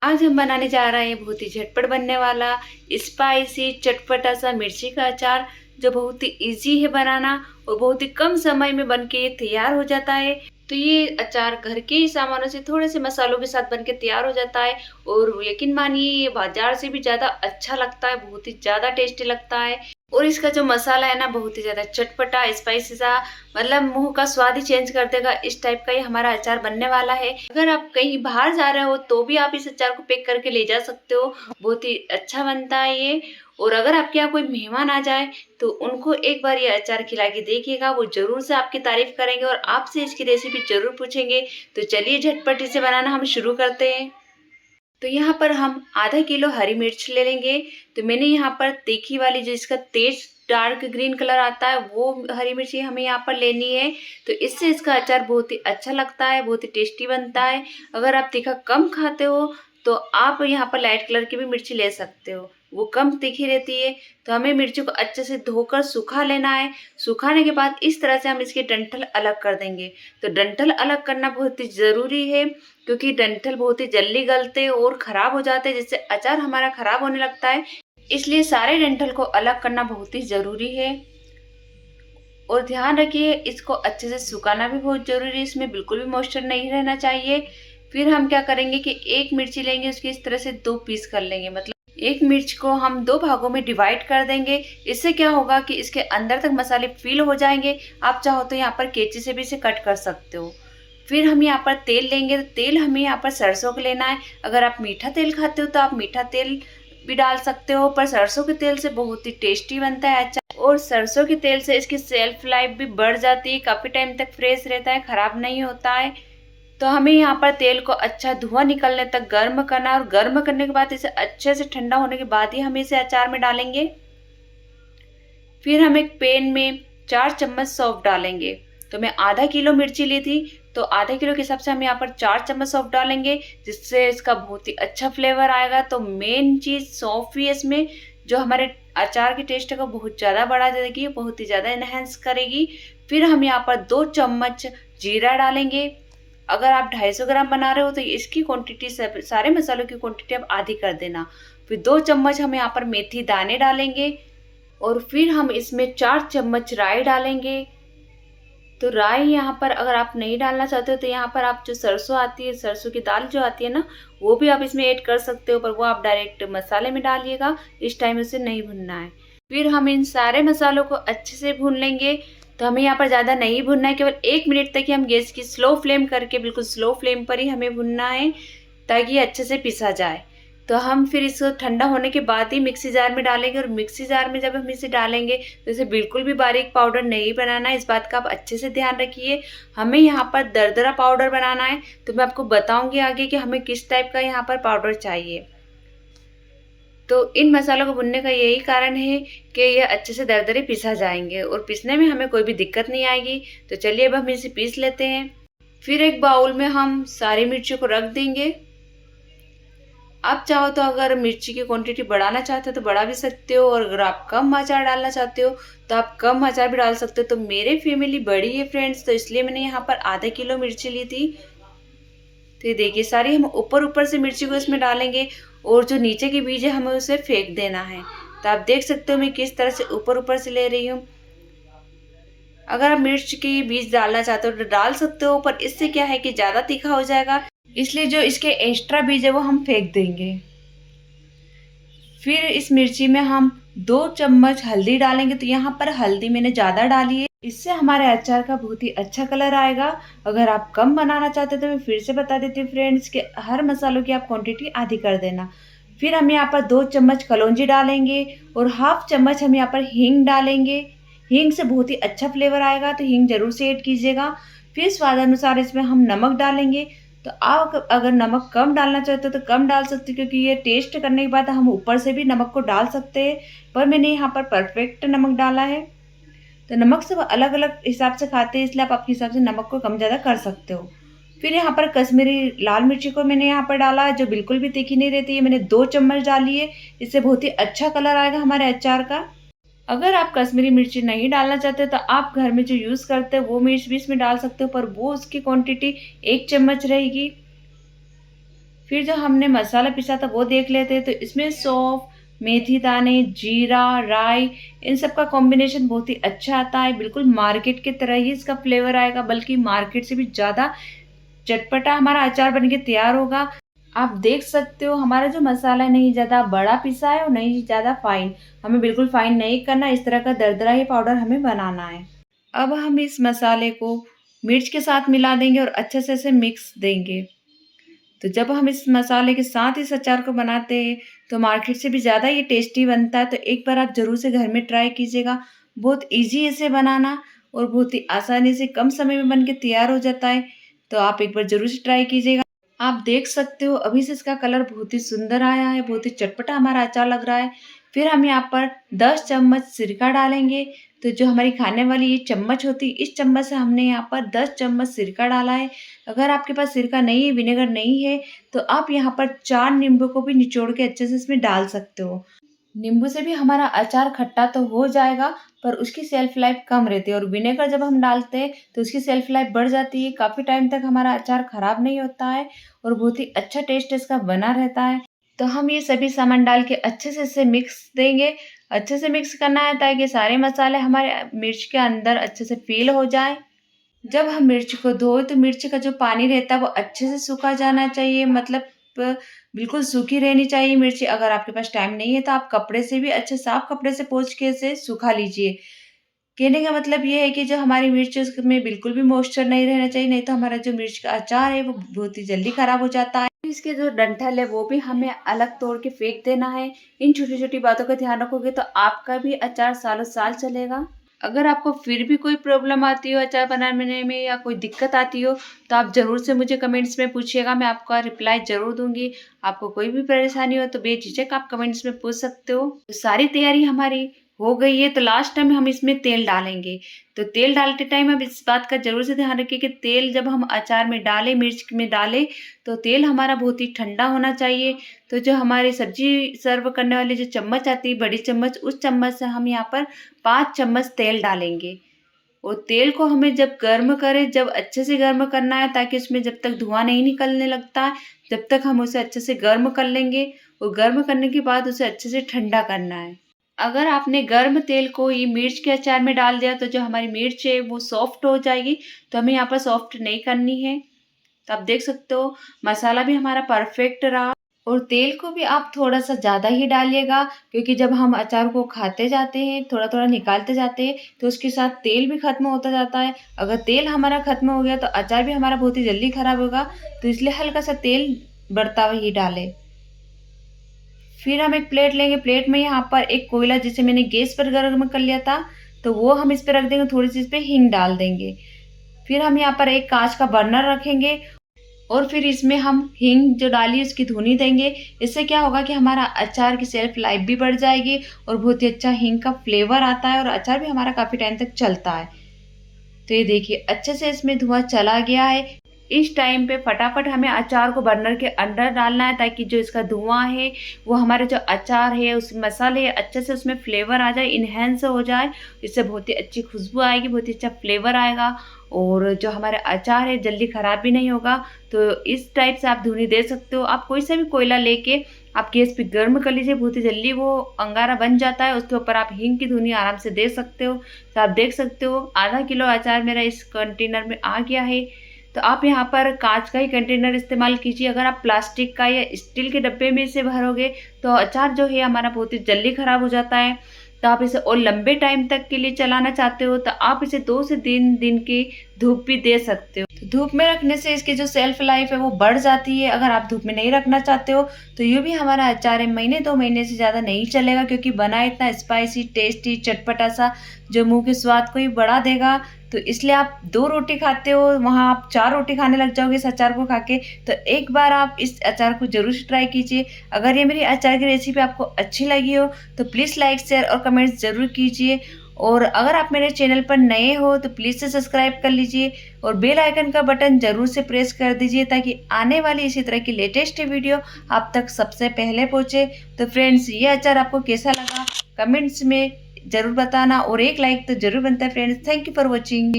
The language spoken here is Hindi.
आज हम बनाने जा रहे हैं बहुत ही झटपट बनने वाला स्पाइसी चटपटा सा मिर्ची का अचार, जो बहुत ही इजी है बनाना और बहुत ही कम समय में बनके ये तैयार हो जाता है। तो ये अचार घर के ही सामानों से थोड़े से मसालों के साथ बनके तैयार हो जाता है और यकीन मानिए ये बाजार से भी ज्यादा अच्छा लगता है, बहुत ही ज्यादा टेस्टी लगता है। और इसका जो मसाला है ना बहुत ही ज्यादा चटपटा स्पाइसी सा, मतलब मुंह का स्वाद ही चेंज कर देगा। इस टाइप का ये हमारा अचार बनने वाला है। अगर आप कहीं बाहर जा रहे हो तो भी आप इस अचार को पैक करके ले जा सकते हो, बहुत ही अच्छा बनता है ये। और अगर आपके यहाँ कोई मेहमान आ जाए तो उनको एक बार ये अचार खिला के देखिएगा, वो जरूर से आपकी तारीफ करेंगे और आपसे इसकी रेसिपी जरूर पूछेंगे। तो चलिए झटपट इसे बनाना हम शुरू करते हैं। तो यहाँ पर हम आधा किलो हरी मिर्च ले लेंगे। तो मैंने यहाँ पर तीखी वाली, जो इसका तेज डार्क ग्रीन कलर आता है, वो हरी मिर्ची हमें यहाँ पर लेनी है। तो इससे इसका अचार बहुत ही अच्छा लगता है, बहुत ही टेस्टी बनता है। अगर आप तीखा कम खाते हो तो आप यहाँ पर लाइट कलर की भी मिर्ची ले सकते हो, वो कम तीखी रहती है। तो हमें मिर्ची को अच्छे से धोकर सूखा लेना है। सुखाने के बाद इस तरह से हम इसके डंठल अलग कर देंगे। तो डंठल अलग करना बहुत ही ज़रूरी है, क्योंकि डंठल बहुत ही जल्दी गलते और ख़राब हो जाते हैं, जिससे अचार हमारा ख़राब होने लगता है। इसलिए सारे डंठल को अलग करना बहुत ही ज़रूरी है। और ध्यान रखिए, इसको अच्छे से सुखाना भी बहुत ज़रूरी है, इसमें बिल्कुल भी मॉइस्चर नहीं रहना चाहिए। फिर हम क्या करेंगे कि एक मिर्ची लेंगे, उसकी इस तरह से 2 पीस कर लेंगे। मतलब एक मिर्च को हम 2 भागों में डिवाइड कर देंगे। इससे क्या होगा कि इसके अंदर तक मसाले फील हो जाएंगे। आप चाहो तो यहाँ पर कैंची से भी इसे कट कर सकते हो। फिर हम यहाँ पर तेल लेंगे। तो तेल हमें यहाँ पर सरसों का लेना है। अगर आप मीठा तेल खाते हो तो आप मीठा तेल भी डाल सकते हो, पर सरसों के तेल से बहुत ही टेस्टी बनता है अचार। और सरसों के तेल से इसकी सेल्फ लाइफ भी बढ़ जाती है, काफ़ी टाइम तक फ्रेश रहता है, ख़राब नहीं होता है। तो हमें यहाँ पर तेल को अच्छा धुआं निकलने तक गर्म करना है, और गर्म करने के बाद इसे अच्छे से ठंडा होने के बाद ही हम इसे अचार में डालेंगे। फिर हम एक पैन में 4 चम्मच सौंफ डालेंगे। तो मैं आधा किलो मिर्ची ली थी, तो आधा किलो के हिसाब से हम यहाँ पर 4 चम्मच सौंफ डालेंगे, जिससे इसका बहुत ही अच्छा फ्लेवर आएगा। तो मेन चीज़ सौंफ ही है इसमें, जो हमारे अचार के टेस्ट को बहुत ज़्यादा बढ़ा देगी, बहुत ही ज़्यादा इन्हेंस करेगी। फिर हम यहाँ पर 2 चम्मच जीरा डालेंगे। अगर आप 250 ग्राम बना रहे हो तो इसकी क्वांटिटी, सारे मसालों की क्वांटिटी आप आधी कर देना। फिर 2 चम्मच हम यहाँ पर मेथी दाने डालेंगे। और फिर हम इसमें 4 चम्मच राई डालेंगे। तो राई यहाँ पर अगर आप नहीं डालना चाहते हो तो यहाँ पर आप जो सरसों आती है, सरसों की दाल जो आती है ना, वो भी आप इसमें ऐड कर सकते हो, पर वो आप डायरेक्ट मसाले में डालिएगा, इस टाइम उसे नहीं भुनना है। फिर हम इन सारे मसालों को अच्छे से भून लेंगे। तो हमें यहाँ पर ज़्यादा नहीं भुनना है, केवल 1 मिनट तक ही हम गैस की स्लो फ्लेम करके, बिल्कुल स्लो फ्लेम पर ही हमें भुनना है, ताकि ये अच्छे से पिसा जाए। तो हम फिर इसको ठंडा होने के बाद ही मिक्सी जार में डालेंगे। और मिक्सी जार में जब हम इसे डालेंगे तो इसे बिल्कुल भी बारीक पाउडर नहीं बनाना है, इस बात का आप अच्छे से ध्यान रखिए। हमें यहाँ पर दरदरा पाउडर बनाना है। तो मैं आपको बताऊंगी आगे कि हमें किस टाइप का यहाँ पर पाउडर चाहिए। तो इन मसालों को भुनने का यही कारण है कि ये अच्छे से दरदरे पिसा जाएंगे और पिसने में हमें कोई भी दिक्कत नहीं आएगी। तो चलिए अब हम इसे पीस लेते हैं। फिर एक बाउल में हम सारी मिर्चियों को रख देंगे। आप चाहो तो अगर मिर्ची की क्वांटिटी बढ़ाना चाहते हो तो बढ़ा भी सकते हो, और अगर आप कम अचार डालना चाहते हो तो आप कम अचार भी डाल सकते हो। तो मेरे फैमिली बड़ी है फ्रेंड्स, तो इसलिए मैंने यहाँ पर आधा किलो मिर्ची ली थी। तो ये देखिए, सारी हम ऊपर ऊपर से मिर्ची को इसमें डालेंगे, और जो नीचे के बीज है हमें उसे फेंक देना है। तो आप देख सकते हो मैं किस तरह से ऊपर ऊपर से ले रही हूँ। अगर आप मिर्च के बीज डालना चाहते हो तो डाल सकते हो, पर इससे क्या है कि ज़्यादा तीखा हो जाएगा, इसलिए जो इसके एक्स्ट्रा बीज है वो हम फेंक देंगे। फिर इस मिर्ची में हम 2 चम्मच हल्दी डालेंगे। तो यहाँ पर हल्दी मैंने ज़्यादा डाली है, इससे हमारे अचार का बहुत ही अच्छा कलर आएगा। अगर आप कम बनाना चाहते हो तो मैं फिर से बता देती हूँ फ्रेंड्स कि हर मसालों की आप क्वांटिटी आधी कर देना। फिर हम यहाँ पर 2 चम्मच कलौंजी डालेंगे, और हाफ चम्मच हम यहाँ पर हींग डालेंगे। हींग से बहुत ही अच्छा फ्लेवर आएगा, तो हींग जरूर से ऐड कीजिएगा। फिर स्वाद अनुसार इसमें हम नमक डालेंगे। तो आप अगर नमक कम डालना चाहते हो तो कम डाल सकते हो, क्योंकि ये टेस्ट करने के बाद हम ऊपर से भी नमक को डाल सकते हैं, पर मैंने यहाँ पर परफेक्ट नमक डाला है। तो नमक सब अलग अलग हिसाब से खाते हैं, इसलिए आप आपके हिसाब से नमक को कम ज़्यादा कर सकते हो। फिर यहाँ पर कश्मीरी लाल मिर्ची को मैंने यहाँ पर डाला है, जो बिल्कुल भी तीखी नहीं रहती है, मैंने 2 चम्मच डाली है। इससे बहुत ही अच्छा कलर आएगा हमारे अचार का। अगर आप कश्मीरी मिर्ची नहीं डालना चाहते तो आप घर में जो यूज़ करते हो वो मिर्च भी इसमें डाल सकते हो, पर वो उसकी क्वांटिटी 1 चम्मच रहेगी। फिर जो हमने मसाला पिसा था वो देख लेते हैं। तो इसमें सौंफ, मेथी दाने, जीरा, राई, इन सब का कॉम्बिनेशन बहुत ही अच्छा आता है। बिल्कुल मार्केट की तरह ही इसका फ्लेवर आएगा, बल्कि मार्केट से भी ज़्यादा चटपटा हमारा अचार बन के तैयार होगा। आप देख सकते हो हमारा जो मसाला नहीं ज़्यादा बड़ा पिसा है और नहीं ज़्यादा फाइन। हमें बिल्कुल फाइन नहीं करना, इस तरह का दरदरा ही पाउडर हमें बनाना है। अब हम इस मसाले को मिर्च के साथ मिला देंगे और अच्छे से इसे मिक्स देंगे। तो जब हम इस मसाले के साथ इस अचार को बनाते हैं तो मार्केट से भी ज़्यादा ये टेस्टी बनता है। तो एक बार आप ज़रूर से घर में ट्राई कीजिएगा। बहुत ईज़ी है इसे बनाना और बहुत ही आसानी से कम समय में बन के तैयार हो जाता है। तो आप एक बार ज़रूर से ट्राई कीजिएगा। आप देख सकते हो अभी से इसका कलर बहुत ही सुंदर आया है, बहुत ही चटपटा हमारा अचार लग रहा है। फिर हम यहाँ पर 10 चम्मच सिरका डालेंगे। तो जो हमारी खाने वाली ये चम्मच होती है, इस चम्मच से हमने यहाँ पर 10 चम्मच सिरका डाला है। अगर आपके पास सिरका नहीं है, विनेगर नहीं है, तो आप यहाँ पर 4 नींबू को भी निचोड़ के अच्छे से इसमें डाल सकते हो। नींबू से भी हमारा अचार खट्टा तो हो जाएगा, पर उसकी सेल्फ लाइफ कम रहती है। और विनेगर जब हम डालते हैं तो उसकी सेल्फ लाइफ बढ़ जाती है, काफ़ी टाइम तक हमारा अचार ख़राब नहीं होता है और बहुत ही अच्छा टेस्ट इसका बना रहता है। तो हम ये सभी सामान डाल के अच्छे से इसे मिक्स देंगे। अच्छे से मिक्स करना है ताकि सारे मसाले हमारे मिर्च के अंदर अच्छे से फील हो जाए। जब हम मिर्च को धोए तो मिर्च का जो पानी रहता है वो अच्छे से सूखा जाना चाहिए, मतलब बिल्कुल सूखी रहनी चाहिए मिर्ची। अगर आपके पास टाइम नहीं है तो आप कपड़े से भी अच्छे साफ कपड़े से पोंछ के इसे सुखा लीजिए। कहने का मतलब ये है कि जो हमारी मिर्च है उसमें बिल्कुल भी मॉइस्चर नहीं रहना चाहिए, नहीं तो हमारा जो मिर्च का अचार है वो बहुत ही जल्दी खराब हो जाता है। इसके जो डंठल है वो भी हमें अलग तोड़ के फेंक देना है। इन छोटी छोटी बातों का ध्यान रखोगे तो आपका भी अचार सालों साल चलेगा। अगर आपको फिर भी कोई प्रॉब्लम आती हो अचार बनाने में या कोई दिक्कत आती हो तो आप ज़रूर से मुझे कमेंट्स में पूछिएगा, मैं आपका रिप्लाई ज़रूर दूंगी। आपको कोई भी परेशानी हो तो बेझिझक आप कमेंट्स में पूछ सकते हो। तो सारी तैयारी हमारी हो गई है। तो लास्ट टाइम हम इसमें तेल डालेंगे। तो तेल डालते टाइम अब इस बात का ज़रूर से ध्यान रखिए कि तेल जब हम अचार में डालें, मिर्च में डालें, तो तेल हमारा बहुत ही ठंडा होना चाहिए। तो जो हमारी सब्जी सर्व करने वाली जो चम्मच आती है, बड़ी चम्मच, उस चम्मच से हम यहाँ पर 5 चम्मच तेल डालेंगे। और तेल को हमें जब गर्म करें, जब अच्छे से गर्म करना है ताकि उसमें जब तक धुआं नहीं निकलने लगता है, जब तक हम उसे अच्छे से गर्म कर लेंगे। और गर्म करने के बाद उसे अच्छे से ठंडा करना है। अगर आपने गर्म तेल को ये मिर्च के अचार में डाल दिया तो जो हमारी मिर्च है वो सॉफ्ट हो जाएगी। तो हमें यहाँ पर सॉफ्ट नहीं करनी है। तो आप देख सकते हो मसाला भी हमारा परफेक्ट रहा। और तेल को भी आप थोड़ा सा ज़्यादा ही डालिएगा, क्योंकि जब हम अचार को खाते जाते हैं, थोड़ा थोड़ा निकालते जाते हैं, तो उसके साथ तेल भी खत्म होता जाता है। अगर तेल हमारा खत्म हो गया तो अचार भी हमारा बहुत ही जल्दी खराब होगा। तो इसलिए हल्का सा तेल बढ़ता हुआ ही डालें। फिर हम एक प्लेट लेंगे। प्लेट में यहाँ पर एक कोयला जिसे मैंने गैस पर गर्म कर लिया था, तो वो हम इस पर रख देंगे। थोड़ी सी इस पर हींग डाल देंगे। फिर हम यहाँ पर एक कांच का बर्नर रखेंगे और फिर इसमें हम हींग जो डाली उसकी धुनी देंगे। इससे क्या होगा कि हमारा अचार की सेल्फ लाइफ भी बढ़ जाएगी और बहुत ही अच्छा हींग का फ्लेवर आता है और अचार भी हमारा काफ़ी टाइम तक चलता है। तो ये देखिए अच्छे से इसमें धुआं चला गया है। इस टाइम पे फटाफट हमें अचार को बर्नर के अंदर डालना है ताकि जो इसका धुआं है वो हमारे जो अचार है, उस मसाले है, अच्छे से उसमें फ्लेवर आ जाए, इन्हेंस हो जाए। इससे बहुत ही अच्छी खुशबू आएगी, बहुत ही अच्छा फ्लेवर आएगा और जो हमारे अचार है जल्दी ख़राब भी नहीं होगा। तो इस टाइप से आप धुनी दे सकते हो। आप कोई सा भी कोयला लेके आप गैस पे गर्म कर लीजिए, बहुत ही जल्दी वो अंगारा बन जाता है। उसके ऊपर आप हींग की धुनी आराम से दे सकते हो। तो आप देख सकते हो आधा किलो अचार मेरा इस कंटेनर में आ गया है। तो आप यहाँ पर कांच का ही कंटेनर इस्तेमाल कीजिए। अगर आप प्लास्टिक का या स्टील के डब्बे में इसे भरोगे तो अचार जो है हमारा बहुत ही जल्दी ख़राब हो जाता है। तो आप इसे और लंबे टाइम तक के लिए चलाना चाहते हो तो आप इसे 2 से 3 दिन की धूप भी दे सकते हो। तो धूप में रखने से इसकी जो सेल्फ लाइफ है वो बढ़ जाती है। अगर आप धूप में नहीं रखना चाहते हो तो यूँ भी हमारा अचार है महीने 2 महीने से ज़्यादा नहीं चलेगा, क्योंकि बना इतना स्पाइसी, टेस्टी, चटपटा सा जो मुँह के स्वाद को ही बढ़ा देगा। तो इसलिए आप 2 रोटी खाते हो, वहाँ आप 4 रोटी खाने लग जाओगे इस अचार को खा के। तो एक बार आप इस अचार को ज़रूर से ट्राई कीजिए। अगर ये मेरी अचार की रेसिपी आपको अच्छी लगी हो तो प्लीज़ लाइक, शेयर और कमेंट्स ज़रूर कीजिए। और अगर आप मेरे चैनल पर नए हो तो प्लीज़ से सब्सक्राइब कर लीजिए और बेल आइकन का बटन ज़रूर से प्रेस कर दीजिए ताकि आने वाली इसी तरह की लेटेस्ट वीडियो आप तक सबसे पहले पहुँचे। तो फ्रेंड्स, ये अचार आपको कैसा लगा कमेंट्स में ज़रूर बताना और एक लाइक तो ज़रूर बनता है friends. Thank you for watching.